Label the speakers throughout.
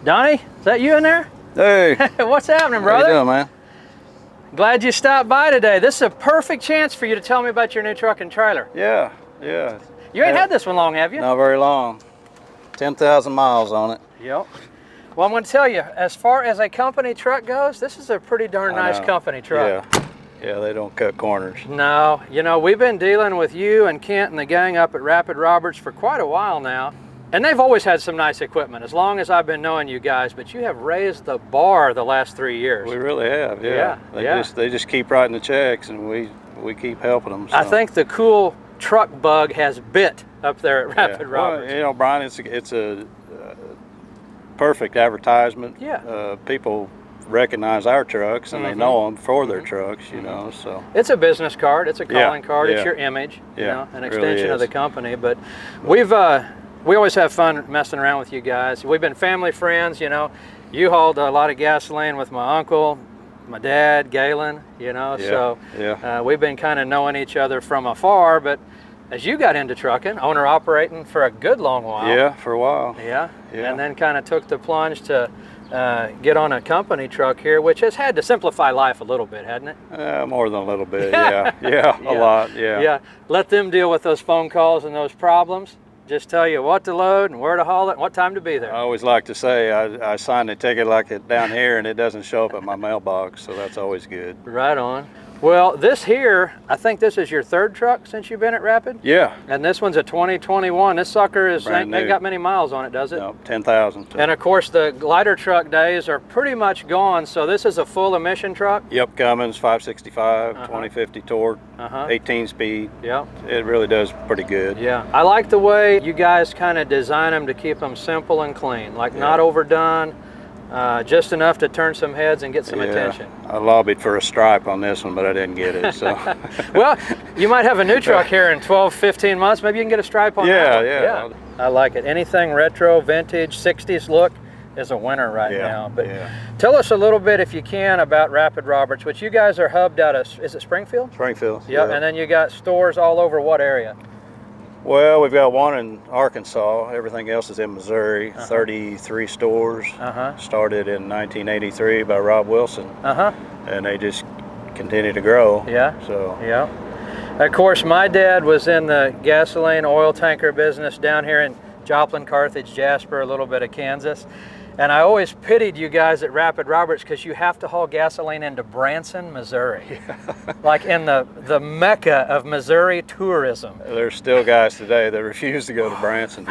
Speaker 1: Donnie, is that you in there?
Speaker 2: Hey.
Speaker 1: What's happening, brother?
Speaker 2: How you doing, man?
Speaker 1: Glad you stopped by today. This is a perfect chance for you to tell me about your new truck and trailer.
Speaker 2: Yeah.
Speaker 1: You ain't had this one long, have you?
Speaker 2: Not very long. 10,000 miles on it.
Speaker 1: Yep. Well, I'm going to tell you, as far as a company truck goes, this is a pretty darn nice company truck.
Speaker 2: Yeah, they don't cut corners.
Speaker 1: No, you know, we've been dealing with you and Kent and the gang up at Rapid Roberts for quite a while now. And they've always had some nice equipment, as long as I've been knowing you guys, but you have raised the bar the last 3 years.
Speaker 2: We really have, yeah. They just keep writing the checks, and we keep helping them. So.
Speaker 1: I think the cool truck bug has bit up there at Rapid Roberts.
Speaker 2: Well, you know, Bryan, it's a perfect advertisement.
Speaker 1: Yeah.
Speaker 2: People recognize our trucks, and they know them for their trucks, you know, so.
Speaker 1: It's a business card, it's a calling card, it's your image, you know, an extension of the company. But we always have fun messing around with you guys. We've been family friends, you know. You hauled a lot of gasoline with my uncle, my dad, Galen, you know, so we've been kind of knowing each other from afar, but as you got into trucking, owner-operating for a good long while.
Speaker 2: Yeah, for a while.
Speaker 1: Yeah, and then kind of took the plunge to get on a company truck here, which has had to simplify life a little bit, hasn't it?
Speaker 2: More than a little bit, a lot,
Speaker 1: Yeah, let them deal with those phone calls and those problems. Just tell you what to load and where to haul it and what time to be there.
Speaker 2: I always like to say I signed a ticket like it down here, and it doesn't show up at my mailbox, so that's always good.
Speaker 1: Right on. Well, this here, I think this is your third truck since you've been at Rapid?
Speaker 2: Yeah.
Speaker 1: And this one's a 2021. This sucker ain't got many miles on it, does it?
Speaker 2: No, 10,000.
Speaker 1: And of course, the lighter truck days are pretty much gone, so this is a full emission truck?
Speaker 2: Yep, Cummins 565, 2050 torque, 18 speed.
Speaker 1: Yeah.
Speaker 2: It really does pretty good.
Speaker 1: Yeah. I like the way you guys kind of design them to keep them simple and clean, like not overdone. Just enough to turn some heads and get some attention.
Speaker 2: I lobbied for a stripe on this one, but I didn't get it. So.
Speaker 1: Well, you might have a new truck here in 12, 15 months. Maybe you can get a stripe on that one. Yeah. I like it. Anything retro, vintage, 60s look is a winner right now. But tell us a little bit, if you can, about Rapid Roberts, which you guys are hubbed out of, is it Springfield?
Speaker 2: Springfield.
Speaker 1: Yeah. And then you got stores all over what area?
Speaker 2: Well, we've got one in Arkansas. Everything else is in Missouri. 33 stores. Started in 1983 by Rob Wilson. And they just continue to grow. Yeah. So.
Speaker 1: Yeah. Of course, my dad was in the gasoline oil tanker business down here in Joplin, Carthage, Jasper, a little bit of Kansas. And I always pitied you guys at Rapid Roberts because you have to haul gasoline into Branson, Missouri. Like in the mecca of Missouri tourism.
Speaker 2: There's still guys today that refuse to go to Branson.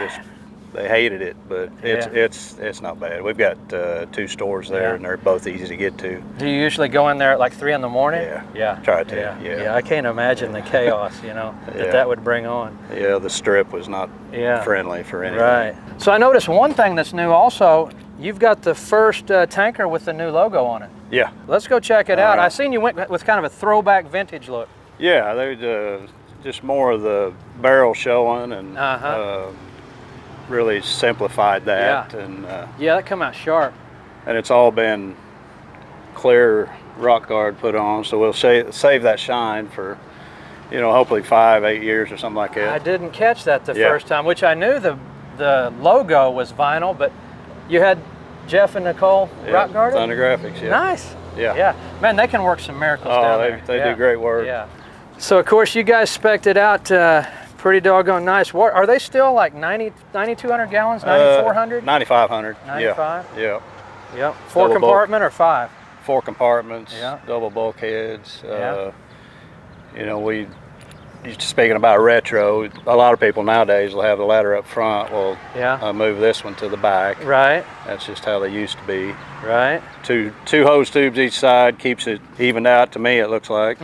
Speaker 2: They hated it, but it's not bad. We've got 2 stores there, and they're both easy to get to.
Speaker 1: Do you usually go in there at like 3 in the morning?
Speaker 2: Yeah. Try to.
Speaker 1: Yeah. I can't imagine the chaos, you know, that would bring on.
Speaker 2: Yeah, the strip was not friendly for anything.
Speaker 1: Right. So I noticed one thing that's new also. You've got the first tanker with the new logo on it.
Speaker 2: Yeah.
Speaker 1: Let's go check it out. I seen you went with kind of a throwback vintage look.
Speaker 2: Yeah, they just more of the barrel showing and really simplified that.
Speaker 1: Yeah.
Speaker 2: And
Speaker 1: that come out sharp.
Speaker 2: And it's all been clear rock guard put on, so we'll save that shine for, you know, hopefully 5-8 years or something like that.
Speaker 1: I didn't catch that the first time, which I knew the logo was vinyl, but you had Jeff and Nicole rock guarded?
Speaker 2: Thunder Graphics,
Speaker 1: Nice. Yeah. Man, they can work some miracles down there.
Speaker 2: They do great work.
Speaker 1: Yeah. So of course you guys spec'd it out pretty doggone nice. What are they still like 9,200 gallons, 9,400?
Speaker 2: 9,500.
Speaker 1: 95?
Speaker 2: Yeah.
Speaker 1: Yeah. 4 compartment or 5?
Speaker 2: 4 compartments.
Speaker 1: Yeah.
Speaker 2: Double bulkheads. You know, speaking about retro, a lot of people nowadays will have the ladder up front. Well, move this one to the back.
Speaker 1: Right.
Speaker 2: That's just how they used to be.
Speaker 1: Right.
Speaker 2: Two hose tubes each side, keeps it evened out to me, it looks like.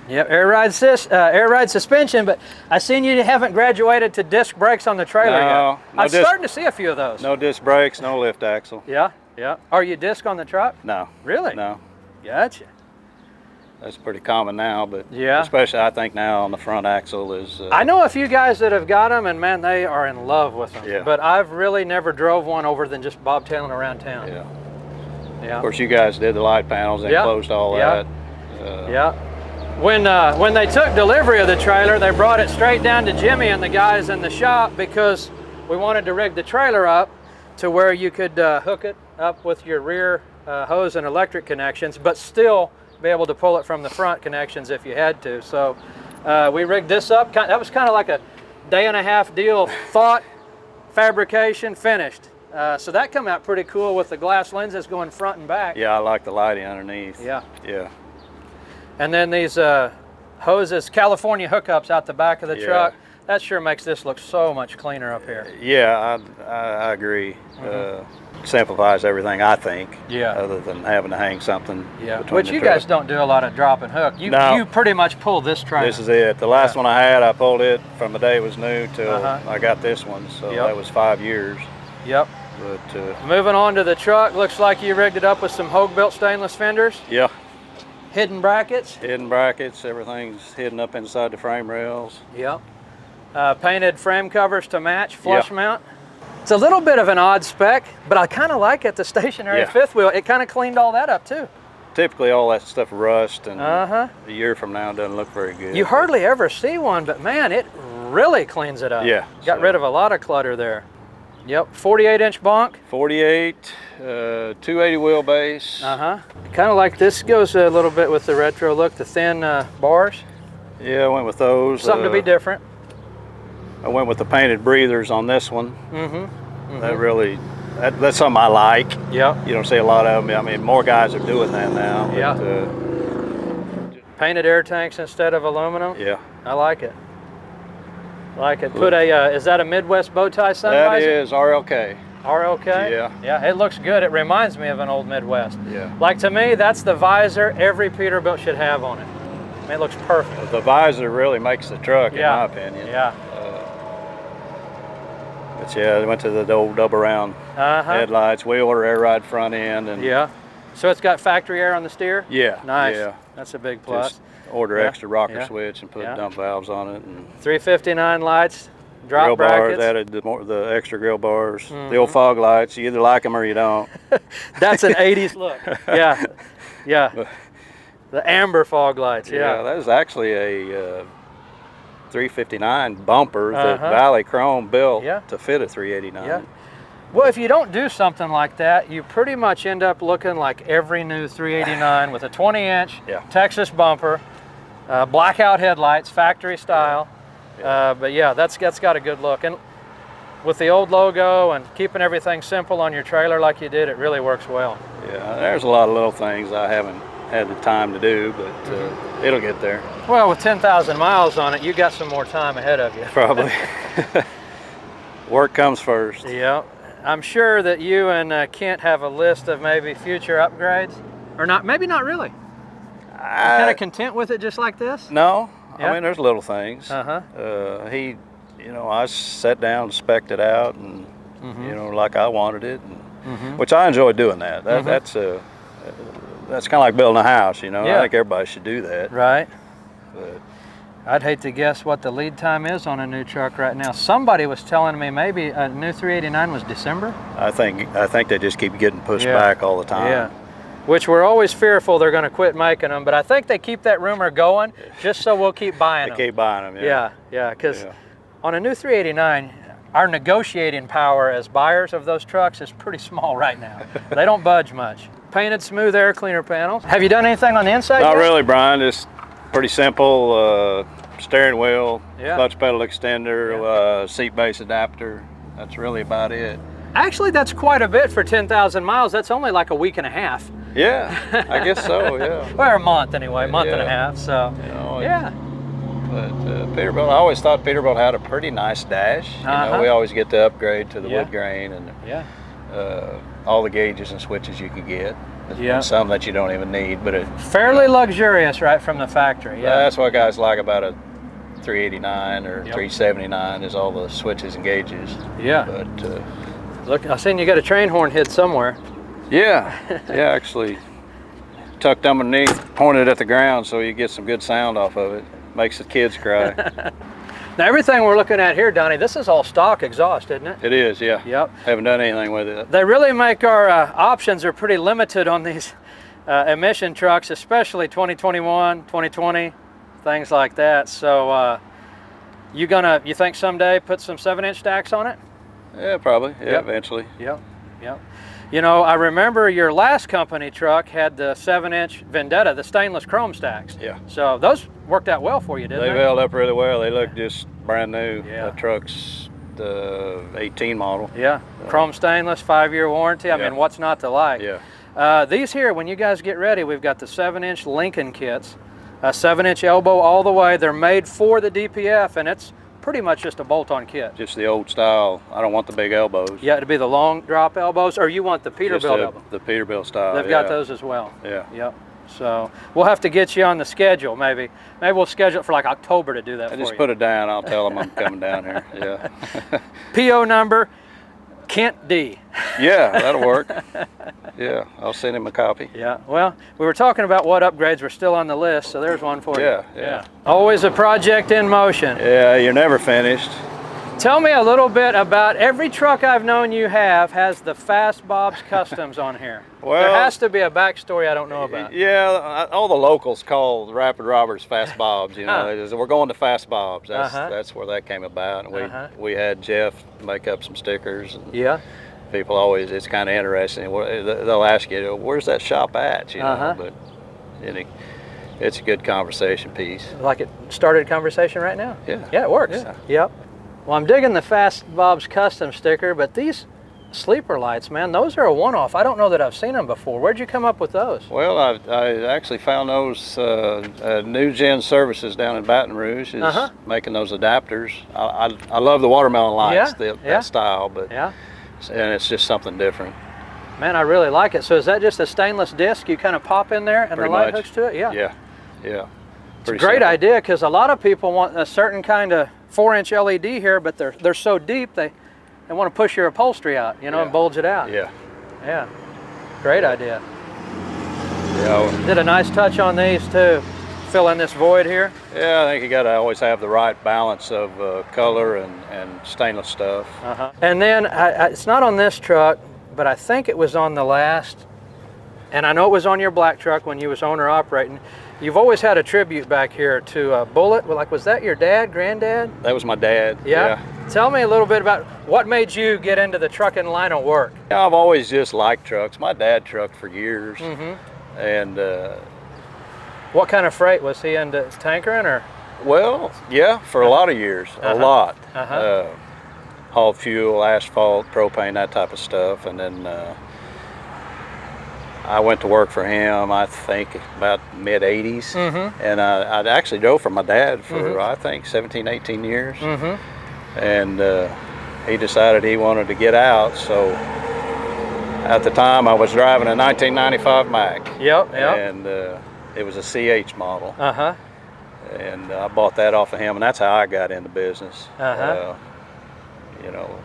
Speaker 1: Yep, air ride suspension, but I seen you haven't graduated to disc brakes on the trailer yet. I'm starting to see a few of those.
Speaker 2: No disc brakes, no lift axle.
Speaker 1: Yeah. Are you disc on the truck?
Speaker 2: No.
Speaker 1: Really?
Speaker 2: No.
Speaker 1: Gotcha.
Speaker 2: That's pretty common now, but especially I think now on the front axle is...
Speaker 1: I know a few guys that have got them, and man, they are in love with them.
Speaker 2: Yeah.
Speaker 1: But I've really never drove one over than just bobtailing around town.
Speaker 2: Yeah. Of course, you guys did the light panels and closed all that.
Speaker 1: When they took delivery of the trailer, they brought it straight down to Jimmy and the guys in the shop because we wanted to rig the trailer up to where you could hook it up with your rear hose and electric connections, but still be able to pull it from the front connections if you had to. So we rigged this up. That was kind of like a day-and-a-half deal, thought, fabrication, finished. So that come out pretty cool with the glass lenses going front and back.
Speaker 2: Yeah, I like the lighting underneath.
Speaker 1: Yeah.
Speaker 2: Yeah.
Speaker 1: And then these hoses, California hookups out the back of the truck. That sure makes this look so much cleaner up here.
Speaker 2: Yeah, I agree. Simplifies everything, I think.
Speaker 1: Yeah.
Speaker 2: Other than having to hang something.
Speaker 1: Yeah. Which you guys don't do a lot of drop and hook. You pretty much pull this trailer.
Speaker 2: This is it. The last one I had, I pulled it from the day it was new till I got this one. So that was 5 years.
Speaker 1: Yep.
Speaker 2: But
Speaker 1: moving on to the truck, looks like you rigged it up with some Hogue-built stainless fenders.
Speaker 2: Yeah.
Speaker 1: Hidden brackets.
Speaker 2: Hidden brackets. Everything's hidden up inside the frame rails.
Speaker 1: Yep. Painted frame covers to match, flush mount. It's a little bit of an odd spec, but I kind of like it, the stationary fifth wheel. It kind of cleaned all that up too.
Speaker 2: Typically all that stuff rust, and a year from now it doesn't look very good.
Speaker 1: You hardly ever see one, but man, it really cleans it up.
Speaker 2: Yeah.
Speaker 1: Got rid of a lot of clutter there. Yep, 48-inch bonk.
Speaker 2: 48, 280 wheelbase.
Speaker 1: Kind of like this goes a little bit with the retro look, the thin bars.
Speaker 2: Yeah, I went with those.
Speaker 1: Something to be different.
Speaker 2: I went with the painted breathers on this one. That really, that's something I like.
Speaker 1: Yeah.
Speaker 2: You don't see a lot of them. I mean, more guys are doing that now. But,
Speaker 1: yeah. Painted air tanks instead of aluminum.
Speaker 2: Yeah.
Speaker 1: I like it. Like it. Put a, is that a Midwest bow tie sun
Speaker 2: That
Speaker 1: visor?
Speaker 2: is RLK.
Speaker 1: RLK?
Speaker 2: Yeah.
Speaker 1: Yeah, it looks good. It reminds me of an old Midwest.
Speaker 2: Yeah.
Speaker 1: Like, to me, that's the visor every Peterbilt should have on it. I mean, it looks perfect.
Speaker 2: The visor really makes the truck, in my opinion.
Speaker 1: Yeah.
Speaker 2: But yeah, I went to the old double round headlights, wheeler, air ride front end, and
Speaker 1: yeah. So it's got factory air on the steer?
Speaker 2: Yeah.
Speaker 1: Nice.
Speaker 2: Yeah.
Speaker 1: That's a big plus.
Speaker 2: Just order extra rocker switch and put dump valves on it. And
Speaker 1: 359 lights, drop
Speaker 2: grill
Speaker 1: brackets.
Speaker 2: bars, added the extra grill bars. The old fog lights, you either like them or you don't.
Speaker 1: That's an 80s look. Yeah. Yeah. The amber fog lights,
Speaker 2: Yeah, that was actually a 359 bumper that Valley Chrome built to fit a 389.
Speaker 1: Yeah. Well, if you don't do something like that, you pretty much end up looking like every new 389 with a 20-inch Texas bumper, blackout headlights, factory style. But yeah, that's got a good look. And with the old logo and keeping everything simple on your trailer like you did, it really works well.
Speaker 2: Yeah, there's a lot of little things I haven't had the time to do, but it'll get there.
Speaker 1: Well, with 10,000 miles on it, you got some more time ahead of you.
Speaker 2: Probably. Work comes first.
Speaker 1: Yeah. I'm sure that you and Kent have a list of maybe future upgrades, or not. Maybe not really. Kind of content with it just like this?
Speaker 2: No. I mean, there's little things.
Speaker 1: Uh-huh.
Speaker 2: I sat down and spec'd it out, and like I wanted it, and, which I enjoy doing that. That's kind of like building a house, I think everybody should do that.
Speaker 1: Right.
Speaker 2: But
Speaker 1: I'd hate to guess what the lead time is on a new truck right now. Somebody was telling me maybe a new 389 was December.
Speaker 2: I think they just keep getting pushed back all the time.
Speaker 1: Yeah. Which we're always fearful they're going to quit making them, but I think they keep that rumor going just so we'll keep buying them.
Speaker 2: They keep buying them,
Speaker 1: Yeah, because on a new 389, our negotiating power as buyers of those trucks is pretty small right now. They don't budge much. Painted smooth air cleaner panels. Have you done anything on the inside
Speaker 2: Not
Speaker 1: yet?
Speaker 2: really, Brian. Just pretty simple. Steering wheel, clutch pedal extender, seat base adapter. That's really about it.
Speaker 1: Actually, that's quite a bit for 10,000 miles. That's only like a week and a half.
Speaker 2: Yeah, I guess so, yeah.
Speaker 1: Or a month anyway, month and a half, so yeah.
Speaker 2: But Peterbilt, I always thought Peterbilt had a pretty nice dash. We always get the upgrade to the wood grain and all the gauges and switches you can get. And some that you don't even need, but
Speaker 1: fairly luxurious right from the factory. Yeah,
Speaker 2: that's what guys like about a 389 or 379 is all the switches and gauges.
Speaker 1: Yeah.
Speaker 2: But
Speaker 1: look, I seen you got a train horn hid somewhere.
Speaker 2: Yeah, actually tucked underneath, pointed at the ground so you get some good sound off of it. Makes the kids cry.
Speaker 1: Now everything we're looking at here, Donnie, this is all stock exhaust, isn't it?
Speaker 2: It is, yeah.
Speaker 1: Yep.
Speaker 2: Haven't done anything with it.
Speaker 1: They really make our options are pretty limited on these emission trucks, especially 2021, 2020, things like that. So you think someday put some 7-inch stacks on it?
Speaker 2: Yeah, probably. Yeah, eventually.
Speaker 1: Yep. Yep. You know, I remember your last company truck had the 7-inch Vendetta, the stainless chrome stacks.
Speaker 2: Yeah.
Speaker 1: So those worked out well for you, didn't they?
Speaker 2: They've held up really well. They look just brand new.
Speaker 1: Yeah.
Speaker 2: That truck's the 18 model.
Speaker 1: Yeah. Chrome stainless, 5-year warranty. I mean, what's not to like?
Speaker 2: Yeah.
Speaker 1: These here, when you guys get ready, we've got the 7-inch Lincoln kits, a 7-inch elbow all the way. They're made for the DPF, and it's pretty much just a bolt-on kit.
Speaker 2: Just the old style. I don't want the big elbows.
Speaker 1: Yeah, it'd be the long drop elbows, or you want the Peterbilt elbow?
Speaker 2: The Peterbilt style.
Speaker 1: They've got those as well.
Speaker 2: Yeah.
Speaker 1: Yep. So we'll have to get you on the schedule, maybe. Maybe we'll schedule it for like October to do that for you.
Speaker 2: Just put it down. I'll tell them I'm coming down here. Yeah.
Speaker 1: PO number, Kent D.
Speaker 2: Yeah, that'll work. Yeah, I'll send him a copy.
Speaker 1: Yeah, well, we were talking about what upgrades were still on the list, so there's one for you.
Speaker 2: Yeah.
Speaker 1: Always a project in motion.
Speaker 2: Yeah, you're never finished.
Speaker 1: Tell me a little bit about every truck I've known you have has the Fast Bob's Customs on here.
Speaker 2: Well,
Speaker 1: there has to be a backstory I don't know about.
Speaker 2: Yeah, all the locals call Rapid Roberts Fast Bob's. You know, we're going to Fast Bob's. That's where that came about. And we had Jeff make up some stickers. And people always, it's kind of interesting. They'll ask you, where's that shop at? You know, but it's a good conversation piece.
Speaker 1: Like it started a conversation right now?
Speaker 2: Yeah.
Speaker 1: Yeah, it works.
Speaker 2: Yeah.
Speaker 1: Yep. Well, I'm digging the Fast Bob's Custom sticker, but these sleeper lights, man, those are a one-off. I don't know that I've seen them before. Where'd you come up with those?
Speaker 2: Well, I actually found those New Gen Services down in Baton Rouge is making those adapters. I love the watermelon lights, that style, but and it's just something different.
Speaker 1: Man, I really like it. So is that just a stainless disc you kind of pop in there and
Speaker 2: Pretty
Speaker 1: the light
Speaker 2: much.
Speaker 1: hooks to it? Yeah.
Speaker 2: It's
Speaker 1: a great idea, because a lot of people want a certain kind of 4-inch LED here, but they're so deep they want to push your upholstery out, you know, and bulge it out. Yeah. Great idea.
Speaker 2: Yeah.
Speaker 1: Did a nice touch on these too. Fill in this void here.
Speaker 2: Yeah, I think you got to always have the right balance of color and stainless stuff.
Speaker 1: And then it's not on this truck, but I think it was on the last, and I know it was on your black truck when you was owner operating. You've always had a tribute back here to Bullet. Well, like, was that your dad, granddad?
Speaker 2: That was my dad.
Speaker 1: Yeah. Tell me a little bit about what made you get into the trucking line of work.
Speaker 2: Yeah, I've always just liked trucks. My dad trucked for years. And
Speaker 1: what kind of freight was he into? Tankering or?
Speaker 2: Well, yeah, for a lot of years, a lot. Hauled fuel, asphalt, propane, that type of stuff, and then I went to work for him, I think, about mid-'80s, and I actually drove for my dad for, I think, 17, 18 years, and he decided he wanted to get out, so at the time I was driving a 1995 Mack, and it was a CH model, and I bought that off of him, and that's how I got into business. You know,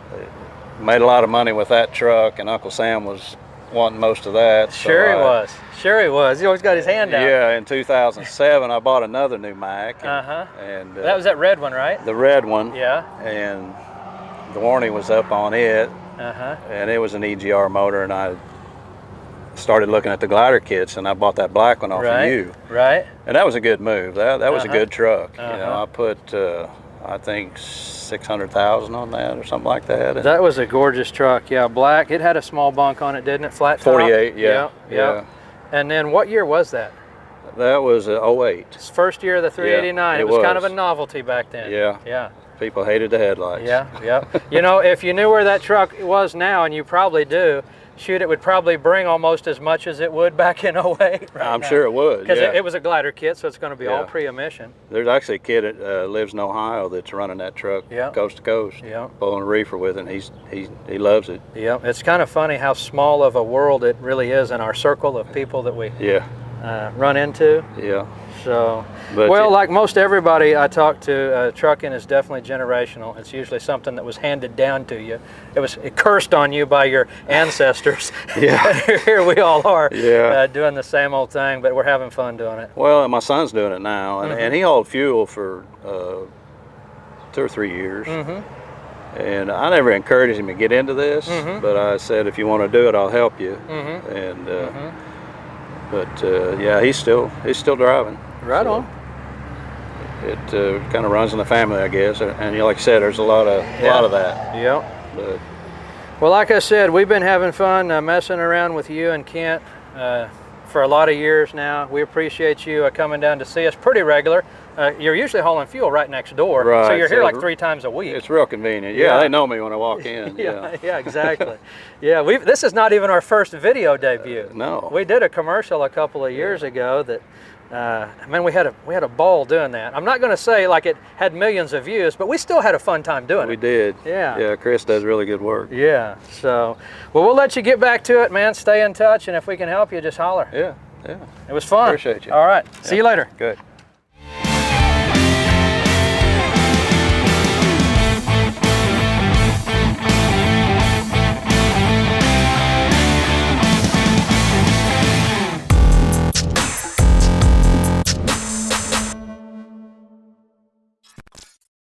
Speaker 2: made a lot of money with that truck, and Uncle Sam was wanting most of that.
Speaker 1: Sure he was. He always got his hand out.
Speaker 2: Yeah, in 2007 I bought another new Mack. And
Speaker 1: that was that red one, right?
Speaker 2: The red one.
Speaker 1: Yeah.
Speaker 2: And the warranty was up on it. And it was an EGR motor, and I started looking at the glider kits, and I bought that black one off of you.
Speaker 1: Right.
Speaker 2: And that was a good move. That was a good truck. You know, I put I think 600,000 on that or something like that.
Speaker 1: That was a gorgeous truck. Yeah, black. It had a small bunk on it, didn't it? Flat top?
Speaker 2: 48, yeah.
Speaker 1: And then what year was that?
Speaker 2: That was 08.
Speaker 1: It's first year of the 389. It was kind of a novelty back then.
Speaker 2: Yeah. People hated the headlights.
Speaker 1: Yeah. You know, if you knew where that truck was now, and you probably do, shoot, it would probably bring almost as much as it would back in 08. Right
Speaker 2: I'm sure it would.
Speaker 1: Because it was a glider kit, so it's going to be all pre-emission.
Speaker 2: There's actually a kid that lives in Ohio that's running that truck coast to coast, pulling a reefer with it, and he loves it. Yeah,
Speaker 1: it's kind of funny how small of a world it really is in our circle of people that we run into.
Speaker 2: Yeah.
Speaker 1: So, well, like most everybody I talk to, trucking is definitely generational. It's usually something that was handed down to you. It cursed on you by your ancestors. Here we all are doing the same old thing, but we're having fun doing it.
Speaker 2: Well, my son's doing it now, and he hauled fuel for 2 or 3 years. And I never encouraged him to get into this, but I said, if you want to do it, I'll help you. And yeah, he's still driving.
Speaker 1: Right on.
Speaker 2: It kind of runs in the family, I guess. And like I said, there's a lot of that.
Speaker 1: Yeah.
Speaker 2: But
Speaker 1: Well, like I said, we've been having fun messing around with you and Kent for a lot of years now. We appreciate you coming down to see us pretty regular. You're usually hauling fuel right next door,
Speaker 2: right.
Speaker 1: So you're here like 3 times a week.
Speaker 2: It's real convenient. Yeah, they know me when I walk in.
Speaker 1: Yeah, exactly. Yeah, this is not even our first video debut.
Speaker 2: No.
Speaker 1: We did a commercial a couple of years ago that, man, we had a ball doing that. I'm not going to say like it had millions of views, but we still had a fun time doing it.
Speaker 2: We did.
Speaker 1: Yeah.
Speaker 2: Yeah, Chris does really good work.
Speaker 1: Yeah. So, well, we'll let you get back to it, man. Stay in touch, and if we can help you, just holler.
Speaker 2: Yeah.
Speaker 1: It was fun.
Speaker 2: Appreciate you.
Speaker 1: All right. See you later.
Speaker 2: Good.